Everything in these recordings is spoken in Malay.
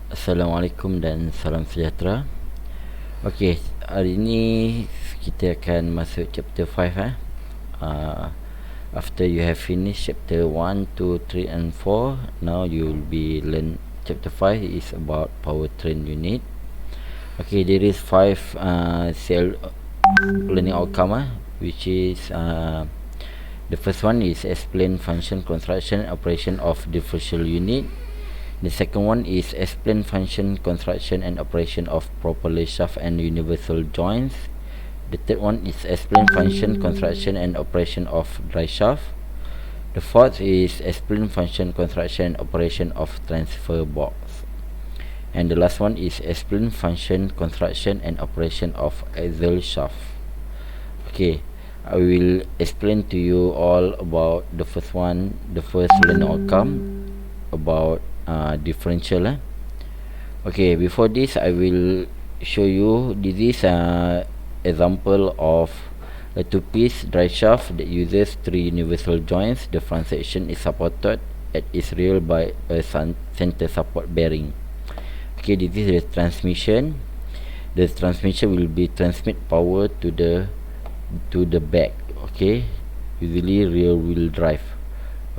Assalamualaikum dan salam sejahtera. Okey, hari ini kita akan masuk chapter 5 After you have finished chapter 1, 2, 3 and 4, now you will be learn chapter 5 is about powertrain unit. Okay, there is 5 cell learning outcome which is the first one is explain function, construction, operation of differential unit. The second one is explain function, construction and operation of propeller shaft and universal joints. The third one is explain function, construction and operation of drive shaft. The fourth is explain function, construction and operation of transfer box. And the last one is explain function, construction and operation of axle shaft. Okay, I will explain to you all about the first one, the first learning outcome about differential. Okay, before this I will show you this is example of a two-piece drive shaft that uses 3 universal joints. The front section is supported at its rear by a center support bearing. Okay, this is the transmission. The transmission will be transmit power to the back. Okay, usually rear wheel drive.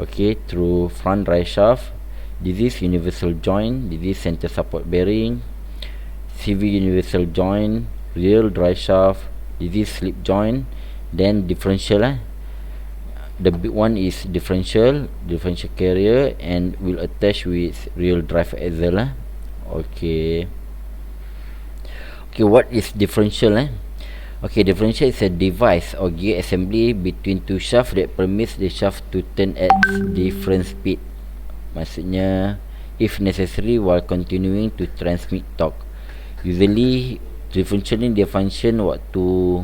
Okay, through front drive shaft. This is universal joint, this is center support bearing, CV universal joint, rear drive shaft, this is slip joint, then differential. The big one is differential carrier and will attach with rear drive axle. Okay, what is differential? Okay, differential is a device or gear assembly between two shafts that permits the shaft to turn at different speed. Maksudnya if necessary while continuing to transmit torque. Usually differential ni dia function waktu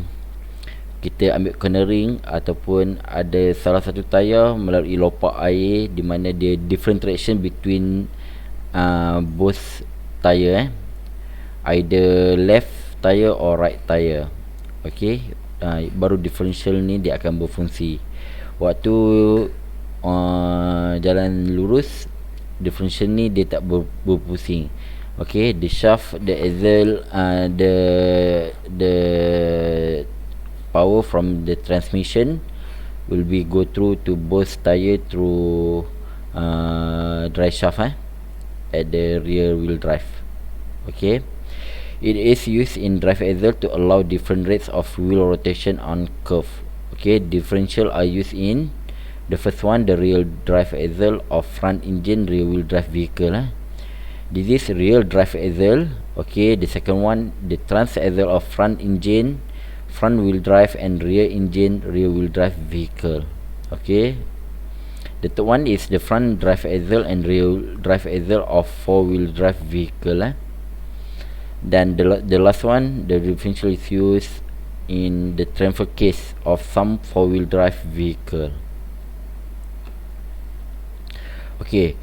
kita ambil cornering ataupun ada salah satu tayar melalui lopak air di mana dia different traction between both tayar either left tayar or right tayar. Okay, baru differential ni dia akan berfungsi. Waktu jalan lurus, differential ni dia tak berpusing. Okay, the shaft, the axle, the power from the transmission will be go through to both tire through drive shaft at the rear wheel drive. Okay, it is used in drive axle to allow different rates of wheel rotation on curve. Okay, differential are used in the first one, the rear drive axle of front engine rear wheel drive vehicle. This is rear drive axle. Okay, the second one, the trans axle of front engine front wheel drive and rear engine rear wheel drive vehicle. Okay, the third one is the front drive axle and rear drive axle of four wheel drive vehicle. Then the last one, the differential is used in the transfer case of some four wheel drive vehicle. Okay,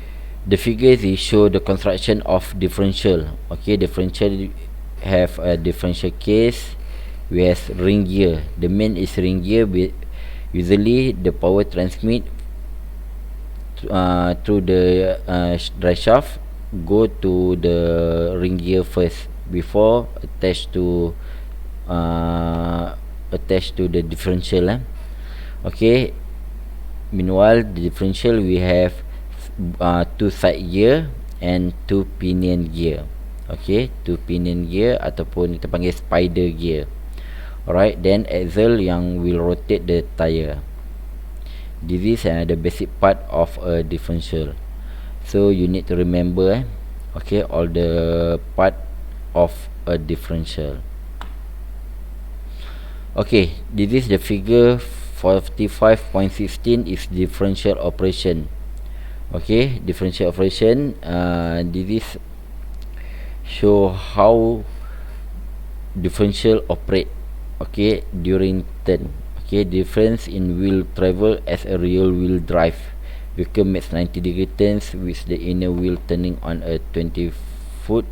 the figures show the construction of differential. Okay, differential have a differential case with ring gear. The main is ring gear. Usually the power transmit through the drive shaft go to the ring gear first before attached to the differential. Okay, meanwhile the differential we have 2 side gear and 2 pinion gear. Okay, 2 pinion gear ataupun kita panggil spider gear. Alright, then axle yang will rotate the tire. This is the basic part of a differential. So you need to remember okay, all the part of a differential. Okay, this is the figure 45.16 is differential operation. Okay, differential operation, this is show how differential operate. Okay, during turn. Okay, difference in wheel travel as a real wheel drive. Vehicle makes 90 degree turns with the inner wheel turning on a 20 feet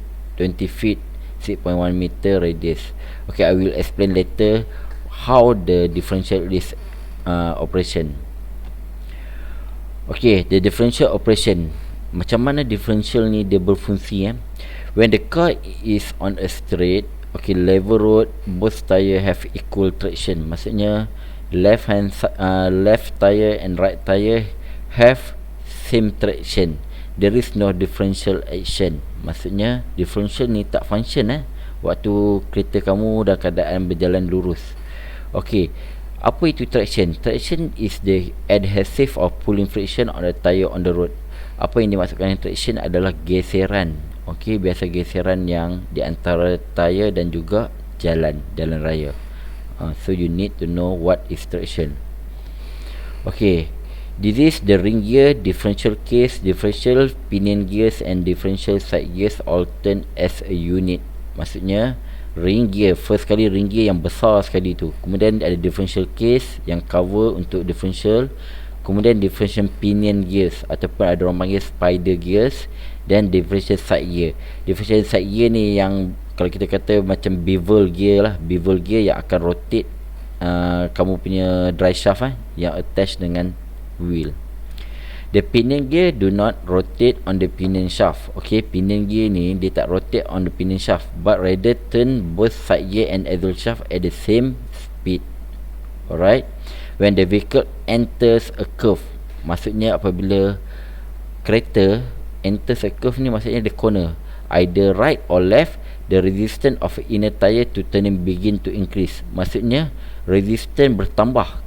6.1 meter radius. Okay, I will explain later how the differential is operation. Okay, the differential operation. Macam mana differential ni dia berfungsi When the car is on a straight, okay, level road, both tire have equal traction. Maksudnya left tire and right tire have same traction. There is no differential action. Maksudnya differential ni tak function waktu kereta kamu dalam keadaan berjalan lurus. Okay, apa itu traction? Traction is the adhesive or pulling friction on the tire on the road. Apa yang dimaksudkan dengan traction adalah geseran. Okey, biasa geseran yang di antara tayar dan juga jalan raya. So you need to know what is traction. Okey, this is the ring gear, differential case, differential pinion gears and differential side gears all turn as a unit. Maksudnya ring gear, first kali ring gear yang besar sekali tu. Kemudian ada differential case yang cover untuk differential. Kemudian differential pinion gears ataupun ada orang panggil spider gears, dan differential side gear. Differential side gear ni yang kalau kita kata macam bevel gear lah, bevel gear yang akan rotate kamu punya drive shaft yang attach dengan wheel. The pinion gear do not rotate on the pinion shaft. Okay, pinion gear ni dia tak rotate on the pinion shaft, but rather turn both side gear and axle shaft at the same speed. Alright. When the vehicle enters a curve, maksudnya apabila kereta enters a curve ni maksudnya the corner, either right or left, the resistance of inner tire to turning begin to increase. Maksudnya resistance bertambah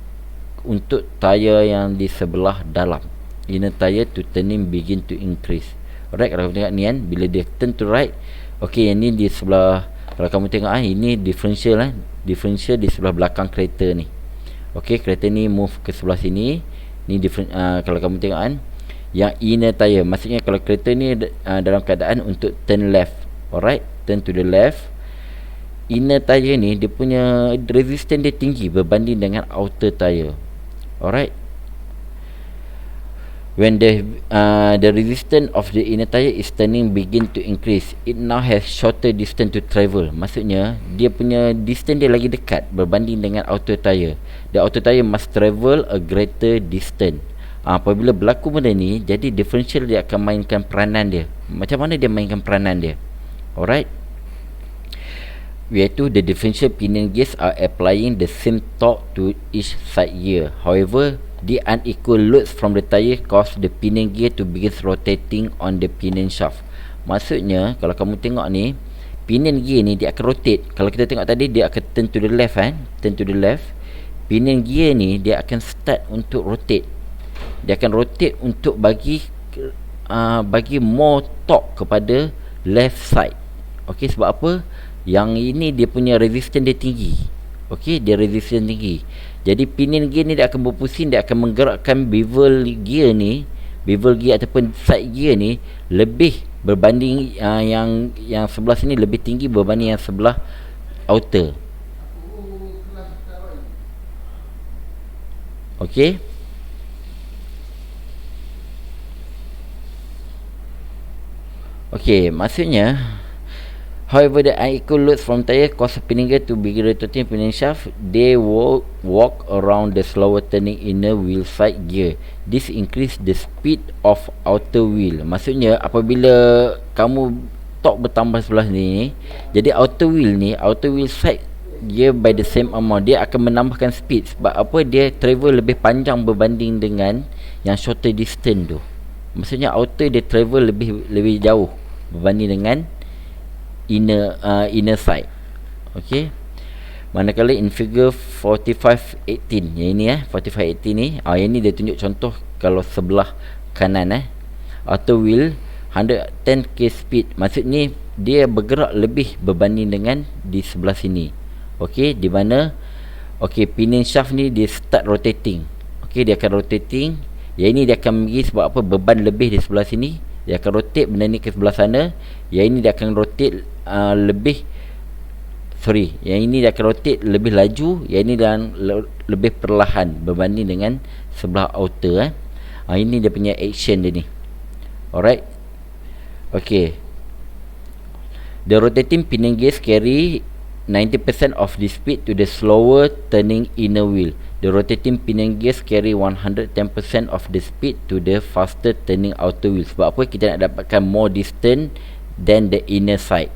untuk tayar yang di sebelah dalam. Inner tire to turning begin to increase. Alright, kalau kamu tengok ni kan, bila dia turn to right, okay, yang ni di sebelah, kalau kamu tengok ini differential differential di sebelah belakang kereta ni. Okay, kereta ni move ke sebelah sini. Ni different, kalau kamu tengok kan, yang inner tire, maksudnya kalau kereta ni dalam keadaan untuk turn left. Alright, turn to the left. Inner tire ni dia punya resistance dia tinggi berbanding dengan outer tire. Alright. When the resistance of the inner tire is turning begin to increase, it now has shorter distance to travel. Maksudnya dia punya distance dia lagi dekat berbanding dengan outer tire. The outer tire must travel a greater distance. Apabila berlaku benda ni, jadi differential dia akan mainkan peranan dia. Macam mana dia mainkan peranan dia? Alright. Iaitu the differential pinion gears are applying the same torque to each side gear. However, the unequal loads from the tire cause the pinion gear to begin rotating on the pinion shaft. Maksudnya kalau kamu tengok ni, pinion gear ni dia akan rotate. Kalau kita tengok tadi dia akan turn to the left turn to the left. Pinion gear ni dia akan start untuk rotate. Dia akan rotate untuk bagi more torque kepada left side. Okey, sebab apa? Yang ini dia punya resistance dia tinggi. Okey, dia resistance tinggi. Jadi pinion gear ni dia akan berpusing, dia akan menggerakkan bevel gear ni, bevel gear ataupun side gear ni lebih berbanding yang sebelah sini lebih tinggi berbanding yang sebelah outer. Okey. Okey, maksudnya however the unequal loads from tire cause pinion gear to begin rotating pinion shaft, they walk around the slower turning inner wheel side gear. This increase the speed of outer wheel. Maksudnya apabila kamu torque bertambah sebelah ni, jadi outer wheel side gear by the same amount, dia akan menambahkan speed. Sebab apa? Dia travel lebih panjang berbanding dengan yang shorter distance tu. Maksudnya outer dia travel lebih jauh berbanding dengan inner side. Okey. Manakala in figure 4518, yang ini 4518 ni, yang ni dia tunjuk contoh kalau sebelah kanan outer wheel 110 km speed. Maksudnya dia bergerak lebih berbanding dengan di sebelah sini. Okey, di mana pinion shaft ni dia start rotating. Okey, dia akan rotating. Yang ini dia akan pergi sebab apa? Beban lebih di sebelah sini, dia akan rotate benda ni ke sebelah sana. Yang ini dia akan rotate yang ini dia akan rotate lebih laju, yang ini dan lebih perlahan berbanding dengan sebelah outer. Ini dia punya action dia ni. Alright. Okay, the rotating pinion gears carry 90% of the speed to the slower turning inner wheel. The rotating pinion gears carry 110% of the speed to the faster turning outer wheel. Sebab apa? Kita nak dapatkan more distance than the inner side.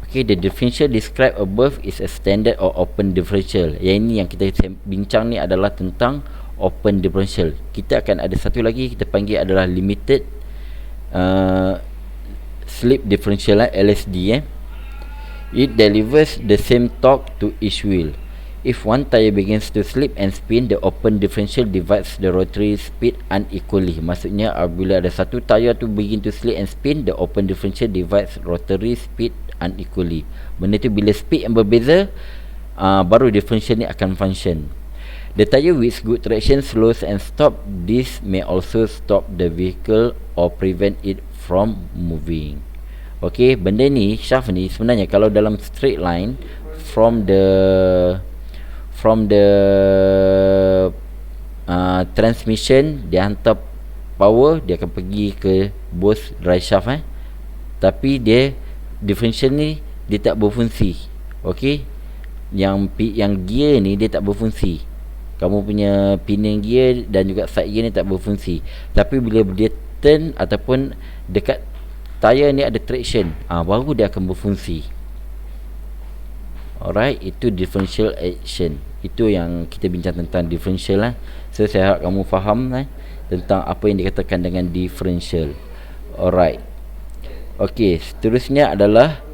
Okay, the differential described above is a standard or open differential. Yang ini yang kita bincang ni adalah tentang open differential. Kita akan ada satu lagi kita panggil adalah limited slip differential, LSD. It delivers the same torque to each wheel. If one tire begins to slip and spin, the open differential divides the rotary speed unequally. Maksudnya apabila ada satu tire tu begin to slip and spin, the open differential divides rotary speed unequally. Benda tu bila speed yang berbeza, baru differential ni akan function. The tire with good traction slows and stop. This may also stop the vehicle or prevent it from moving. Okay, benda ni, shaft ni sebenarnya kalau dalam straight line from the transmission, dia hantar power, dia akan pergi ke both drive shaft. Tapi dia differential ni dia tak berfungsi. Okay, yang gear ni dia tak berfungsi. Kamu punya pinion gear dan juga side gear ni tak berfungsi. Tapi bila dia turn ataupun dekat tire ni ada traction, baru dia akan berfungsi. Alright, itu differential action. Itu yang kita bincang tentang differential lah. So saya harap kamu faham tentang apa yang dikatakan dengan differential. Alright. Okey, seterusnya adalah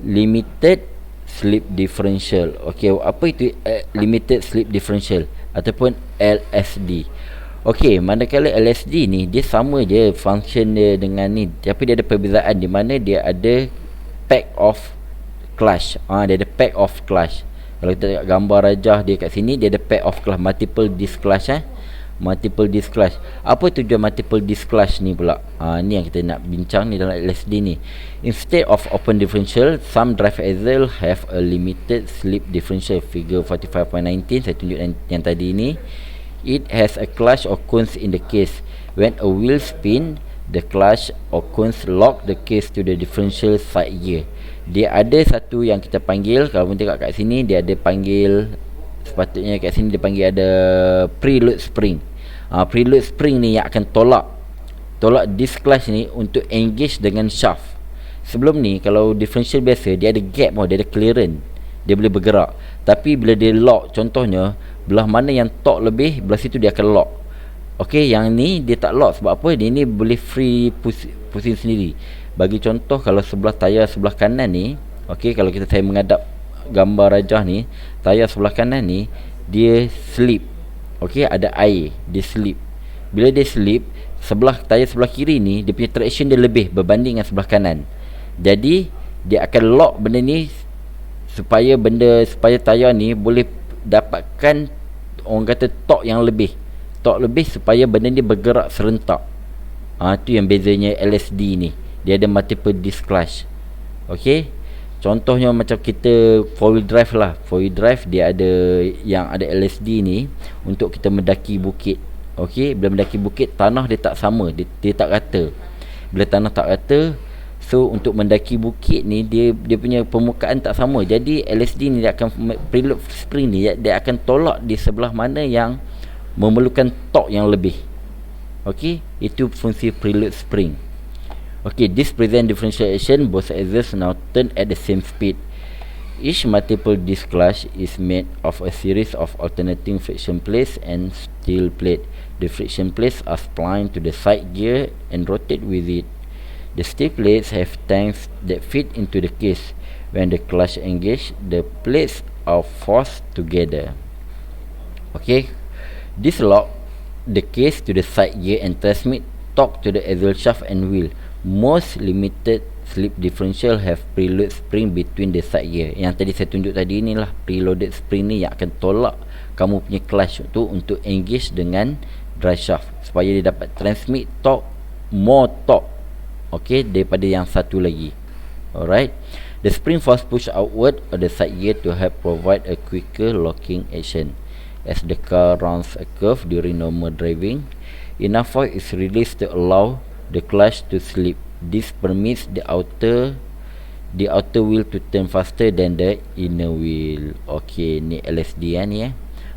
limited slip differential. Okey, apa itu limited slip differential ataupun LSD? Okey, manakala LSD ni dia sama je function dia dengan ni, tapi dia ada perbezaan di mana dia ada pack of clutch. Dia ada pack of clutch. Kalau kita tengok gambar rajah dia kat sini, dia ada pack of clutch, multiple disc clutch. Multiple disc clutch. Apa tujuan multiple disc clutch ni pula? Ni yang kita nak bincang ni dalam LSD ni. Instead of open differential, some drive axle have a limited slip differential. Figure 45.19 saya tunjuk yang tadi ni. It has a clutch or cones in the case. When a wheel spin, the clutch or cones lock the case to the differential side gear. Dia ada satu yang kita panggil, kalau pun tengok kat sini dia ada panggil, sepatutnya kat sini dia panggil ada preload spring. Preload spring ni yang akan tolak disc clutch ni untuk engage dengan shaft. Sebelum ni kalau differential biasa dia ada gap, dia ada clearance, dia boleh bergerak. Tapi bila dia lock, contohnya belah mana yang torque lebih, belah situ dia akan lock. Okey, yang ni dia tak lock. Sebab apa? Dia ni boleh free pusing sendiri. Bagi contoh, kalau sebelah tayar sebelah kanan ni, okey, kalau saya menghadap gambar rajah ni, tayar sebelah kanan ni dia slip. Okey, ada air, dia slip. Bila dia slip, tayar sebelah kiri ni dia punya traction dia lebih berbanding dengan sebelah kanan. Jadi dia akan lock benda ni supaya tayar ni boleh dapatkan, orang kata, torque lebih supaya benda ni bergerak serentak. Tu yang bezanya LSD ni. Dia ada multiple disc clutch. Okey, contohnya macam kita 4-wheel drive lah. 4-wheel drive dia ada yang ada LSD ni untuk kita mendaki bukit. Okey, bila mendaki bukit, tanah dia tak sama, dia tak rata. Bila tanah tak rata, so untuk mendaki bukit ni dia punya permukaan tak sama. Jadi LSD ni dia akan, preload spring ni dia akan tolak di sebelah mana yang memerlukan torque yang lebih. Okey, itu fungsi preload spring. Okay, this present differentiation, both axles now turn at the same speed. Each multiple disc clutch is made of a series of alternating friction plates and steel plate. The friction plates are splined to the side gear and rotate with it. The steel plates have tanks that fit into the case. When the clutch engage, the plates are forced together. Okay, this lock the case to the side gear and transmit torque to the axle shaft and wheel. Most limited slip differential have preload spring between the side gear. Yang tadi saya tunjuk tadi ni lah, preloaded spring ni yang akan tolak kamu punya clutch tu untuk engage dengan drive shaft supaya dia dapat transmit more torque, okay, daripada yang satu lagi. Alright, the spring force push outward of the side gear to help provide a quicker locking action. As the car rounds a curve during normal driving, enough force is released to allow the clutch to slip. This permits the outer wheel to turn faster than the inner wheel. Okay, ni LSD ni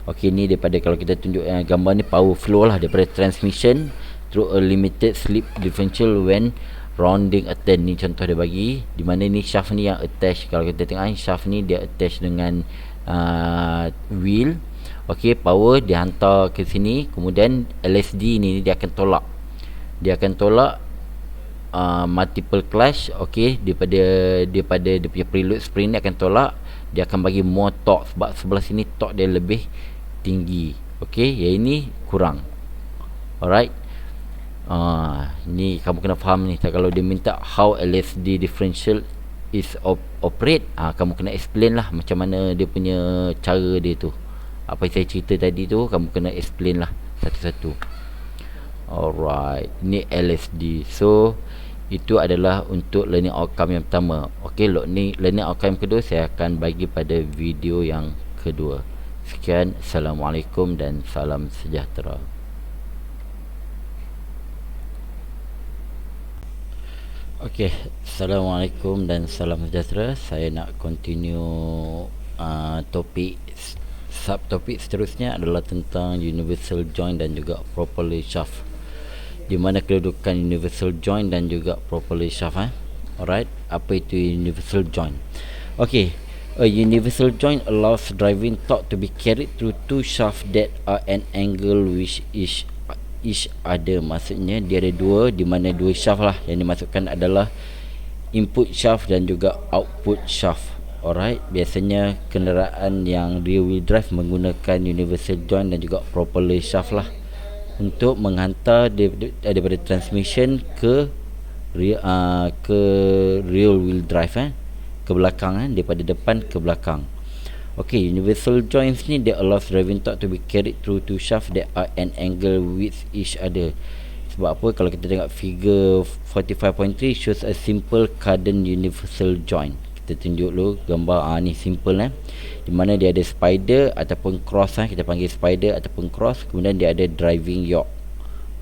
Okay, ni daripada, kalau kita tunjuk gambar ni, power flow lah daripada transmission through a limited slip differential when rounding attach ni contoh dia bagi, di mana ni shaft ni yang attach. Kalau kita tengok shaft ni dia attach dengan wheel. Okey, power dia hantar ke sini, kemudian LSD ni dia akan tolak. Dia akan tolak multiple clutch. Okey, daripada dia punya preload spring ni akan tolak, dia akan bagi more torque sebab sebelah sini torque dia lebih tinggi. Okey, yang ini kurang. Alright. Ni kamu kena faham ni. Kalau dia minta how LSD differential is operate, kamu kena explain lah macam mana dia punya cara dia tu. Apa yang saya cerita tadi tu kamu kena explain lah satu-satu. Alright, ni LSD. So itu adalah untuk learning outcome yang pertama. Okey, learning outcome yang kedua saya akan bagi pada video yang kedua. Sekian, Assalamualaikum dan salam sejahtera. Okey, Assalamualaikum dan salam sejahtera. Saya nak continue topik. Subtopik seterusnya adalah tentang universal joint dan juga properly shaft. Di mana kedudukan universal joint dan juga properly shaft. Alright, apa itu universal joint? Okey, a universal joint allows driving torque to be carried through two shafts that are an angle which each other. Maksudnya dia ada dua, di mana dua shaft lah yang dimasukkan adalah input shaft dan juga output shaft. Alright, biasanya kenderaan yang rear wheel drive menggunakan universal joint dan juga propeller shaft lah untuk menghantar daripada transmission ke rear wheel drive, ke belakang, daripada depan ke belakang. Okay, universal joints ni dia allows driving torque to be carried through two shafts that are an angle with each other. Sebab apa? Kalau kita tengok figure 45.3 shows a simple cardan universal joint. Kita tunjuk dulu gambar ni simple di mana dia ada spider ataupun cross, kita panggil spider ataupun cross, kemudian dia ada driving yoke.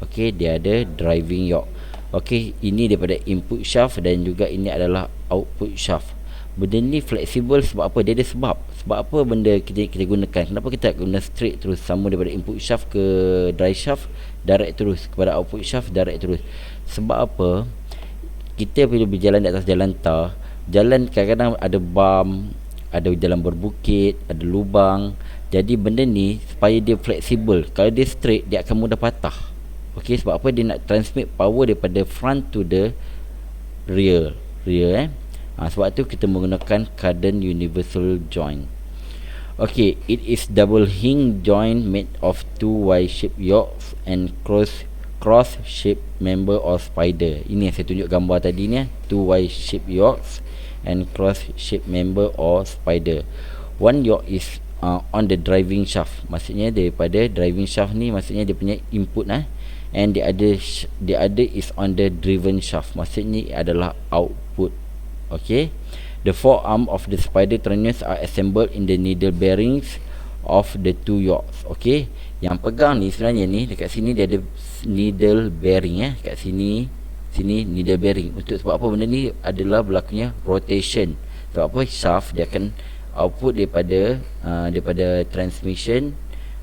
Okey, dia ada driving yoke. Okey, ini daripada input shaft dan juga ini adalah output shaft. Benda ni fleksibel sebab apa? Dia ada sebab. Sebab apa benda kita gunakan? Kenapa kita guna straight terus, sama daripada input shaft ke drive shaft direct terus, kepada output shaft direct terus? Sebab apa? Kita bila berjalan di atas jalan tar, jalan kadang-kadang ada bump, ada jalan berbukit, ada lubang. Jadi benda ni supaya dia fleksibel, kalau dia straight dia akan mudah patah. Okey, sebab apa? Dia nak transmit power daripada front to the rear. Sebab tu kita menggunakan cardan universal joint. Okay, it is double hinge joint made of two Y-shaped yokes and cross-shaped member or spider. Ini yang saya tunjuk gambar tadi ni, two Y-shaped yokes and cross-shaped member or spider. One yoke is on the driving shaft. Maksudnya daripada driving shaft ni, maksudnya dia punya input and the other is on the driven shaft. Maksudnya adalah output. Okay, the forearm of the spider terminus are assembled in the needle bearings of the two yokes. Okay, yang pegang ni sebenarnya ni dekat sini dia ada needle bearing kat sini needle bearing. Untuk sebab apa? Benda ni adalah berlakunya rotation. Sebab apa? Shaft dia akan output daripada transmission,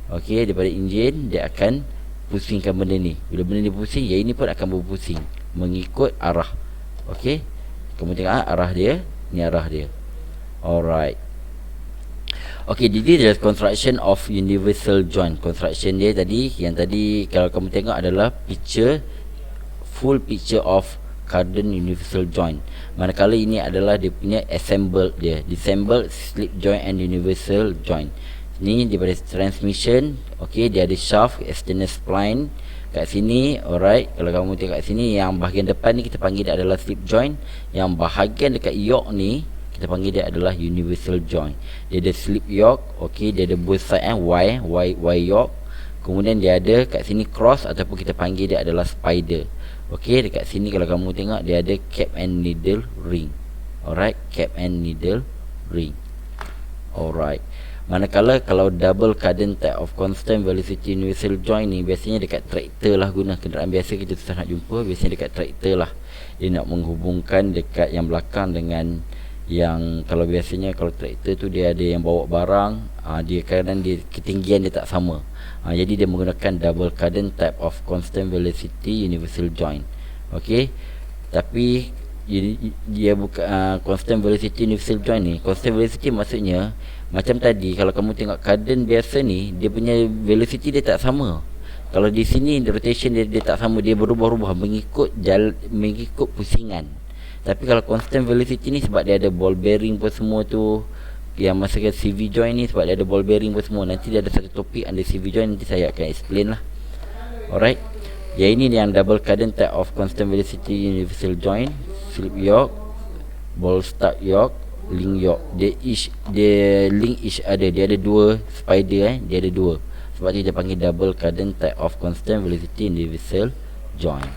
okay, daripada engine, dia akan pusingkan benda ni. Bila benda ni pusing, yang ini pun akan berpusing mengikut arah. Okay, kamu tengok arah dia, ni arah dia. Alright. Okay, jadi adalah construction of universal joint. Construction dia tadi, yang tadi kalau kamu tengok adalah full picture of cardan universal joint. Manakala ini adalah dia punya assembled dia, disassembled slip joint and universal joint. Ni daripada transmission. Okay, dia ada shaft, external spline kat sini. Alright, kalau kamu tengok kat sini, yang bahagian depan ni kita panggil dia adalah slip joint. Yang bahagian dekat yoke ni kita panggil dia adalah universal joint. Dia ada slip yoke. Okay, dia ada both side Y yoke. Kemudian dia ada kat sini cross ataupun kita panggil dia adalah spider. Okay, dekat sini kalau kamu tengok dia ada cap and needle ring. Alright, cap and needle ring. Alright. Manakala kalau double cardan type of constant velocity universal joint ni biasanya dekat traktor lah, guna kenderaan biasa kita susah nak jumpa. Biasanya dekat traktor lah, dia nak menghubungkan dekat yang belakang dengan yang, kalau biasanya kalau traktor tu dia ada yang bawa barang, dia kadang dia ketinggian dia tak sama. Jadi dia menggunakan double cardan type of constant velocity universal joint. Okay, Tapi dia bukan constant velocity universal joint ni. Constant velocity maksudnya macam tadi, kalau kamu tengok kadang biasa ni, dia punya velocity dia tak sama. Kalau di sini rotation dia tak sama, dia berubah-ubah mengikut pusingan. Tapi kalau constant velocity ni, sebab dia ada ball bearing pun semua tu, yang masakan CV joint ni, sebab dia ada ball bearing pun semua. Nanti dia ada satu topik under CV joint, nanti saya akan explain lah. Alright. Yang ini yang double cadence type of constant velocity universal joint, slip yoke, ball start yoke, link yoke. Dia link each other. Dia ada dua spider dia ada dua. Sebab tu kita panggil double cadence type of constant velocity universal joint.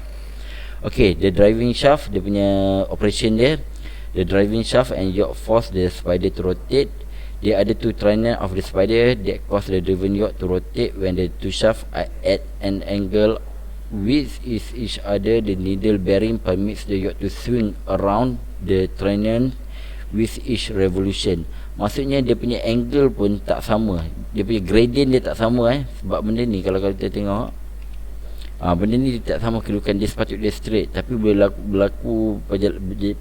Okay, the driving shaft, dia punya operation dia. The driving shaft and yoke force the spider to rotate. There are the two trainers of the spider that cause the driven yoke to rotate. When the two shafts are at an angle with each other, the needle bearing permits the yoke to swing around the trainer with each revolution. Maksudnya dia punya angle pun tak sama, dia punya gradient dia tak sama sebab benda ni kalau kita tengok benda ni dia tak sama kedudukan dia, sepatutnya dia straight, tapi bila berlaku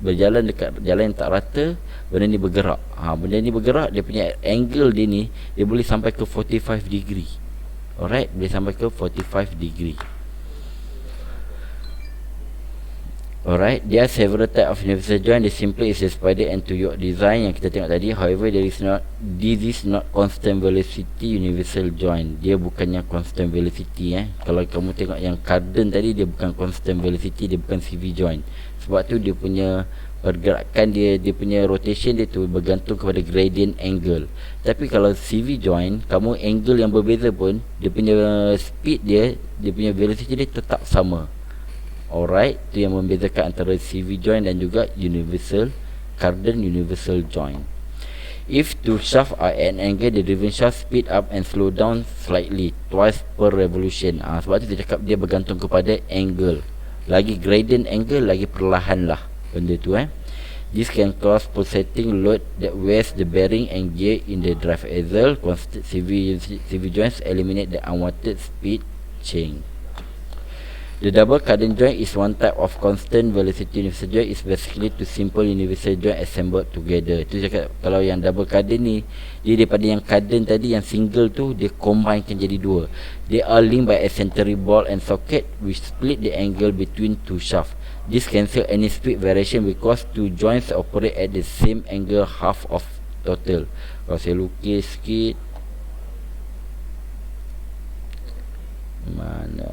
berjalan dekat jalan yang tak rata, benda ni bergerak. Benda ni bergerak, dia punya angle dia ni dia boleh sampai ke 45 degree. Alright, boleh sampai ke 45 degree. Alright, there are several types of universal joint. The simple is the spider and two yoke design yang kita tengok tadi. However, this is not constant velocity universal joint. Dia bukannya constant velocity Kalau kamu tengok yang Cardan tadi, dia bukan constant velocity, dia bukan CV joint. Sebab tu dia punya pergerakan dia punya rotation dia tu bergantung kepada gradient angle. Tapi kalau CV joint, kamu angle yang berbeza pun, dia punya speed dia punya velocity dia tetap sama. Alright, itu yang membezakan antara CV joint dan juga universal Cardan universal joint. If two shafts are at an angle, the driven shaft speed up and slow down slightly twice per revolution. Sebab tu dia cakap dia bergantung kepada angle. Lagi gradient angle, lagi perlahan lah benda tu This can cause pulsating load that wears the bearing and gear in the drive axle. CV joints eliminate the unwanted speed change. The double Cardan joint is one type of constant velocity universal joint. Is basically two simple universal joint assembled together. Itu cakap kalau yang double Cardan ni, dia daripada yang Cardan tadi, yang single tu, dia combinekan jadi dua. They are linked by eccentric ball and socket which split the angle between two shafts. This cancel any speed variation because two joints operate at the same angle half of total. Kalau saya lukis sikit, mana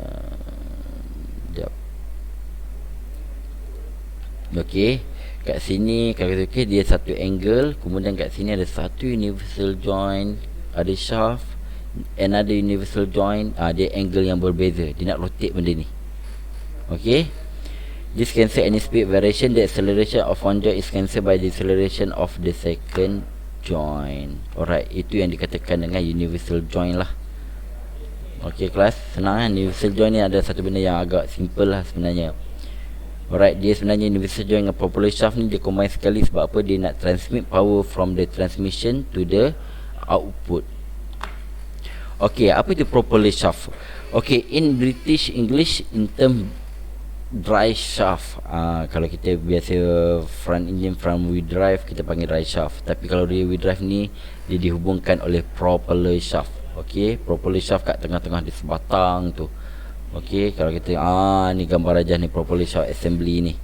okey, kat sini kalau kita dia satu angle, kemudian kat sini ada satu universal joint, ada shaft, another universal joint, dia angle yang berbeza, dia nak rotate benda ni. Okey, this cancel any speed variation. The acceleration of one joint is cancelled by the acceleration of the second joint. Alright, itu yang dikatakan dengan universal joint lah. Okey kelas, senang universal joint ni ada satu benda yang agak simple lah sebenarnya. Alright, dia sebenarnya universal joint dengan propeller shaft ni dia combine sekali. Sebab apa? Dia nak transmit power from the transmission to the output. Okay, apa itu propeller shaft? Okay, in British English, in term dry shaft, kalau kita biasa front engine front wheel drive, kita panggil dry shaft. Tapi kalau rear wheel drive ni, dia dihubungkan oleh propeller shaft. Okay, propeller shaft kat tengah-tengah di sebatang tu. Okey, kalau kita ni gambar rajah ni propeller shaft assembly ni.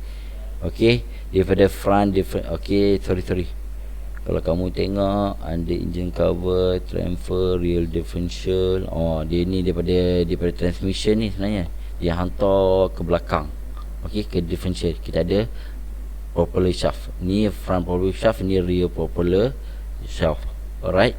Okey, daripada front different. Okey, sorry. Kalau kamu tengok under engine cover, transfer, real differential. Dia ni daripada transmission ni sebenarnya. Dia hantar ke belakang. Okey, ke differential. Kita ada propeller shaft. Ni front propeller shaft, ni rear propeller shaft. Alright.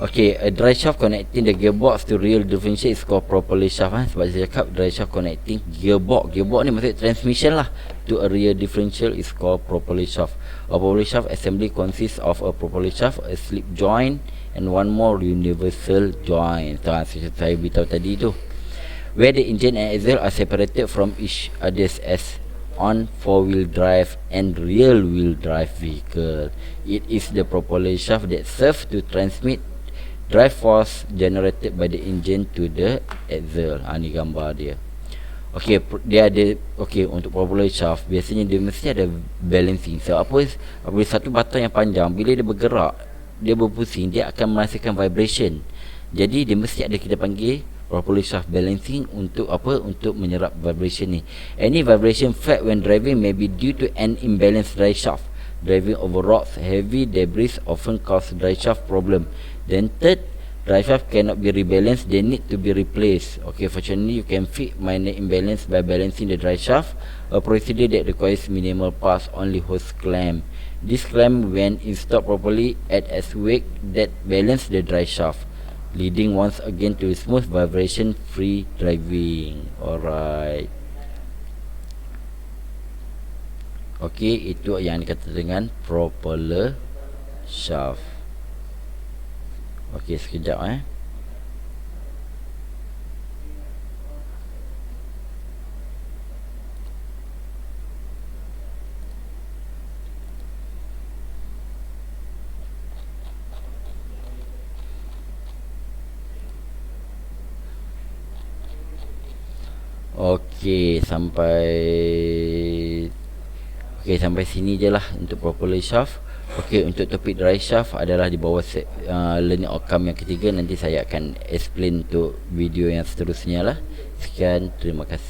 Okay, a dry shaft connecting the gearbox to rear differential is called propeller shaft. Sebab saya cakap dry shaft connecting gearbox. Gearbox ni maksud transmission lah, to a rear differential is called propeller shaft. A propeller shaft assembly consists of a propeller shaft, a slip joint, and one more universal joint. Saya beritahu tadi tu, where the engine and axle are separated from each other as on four-wheel drive and rear-wheel drive vehicle. It is the propeller shaft that serves to transmit drive force generated by the engine to the axle. Ni gambar dia. Okey, dia ada, okey, untuk propeller shaft biasanya dia mesti ada balancing. So apabila satu batang yang panjang, bila dia bergerak, dia berpusing, dia akan menghasilkan vibration. Jadi dia mesti ada, kita panggil propeller shaft balancing untuk apa? Untuk menyerap vibration ni. Any vibration felt when driving may be due to an imbalanced drive shaft. Driving over rocks, heavy debris often cause drive shaft problem. Then third, drive shaft cannot be rebalanced, they need to be replaced. Okay, fortunately you can fix minor imbalance by balancing the drive shaft, a procedure that requires minimal parts, only hose clamp. This clamp, when installed properly, act as weight that balance the drive shaft, leading once again to smooth vibration free driving. Alright. Okey, itu yang dikata dengan propeller shaft. Okey, sekejap Okey, sampai sini je lah untuk propeller shaft. Okey, untuk topik drive shaft adalah di bawah learning outcome yang ketiga. Nanti saya akan explain untuk video yang seterusnya lah. Sekian, terima kasih.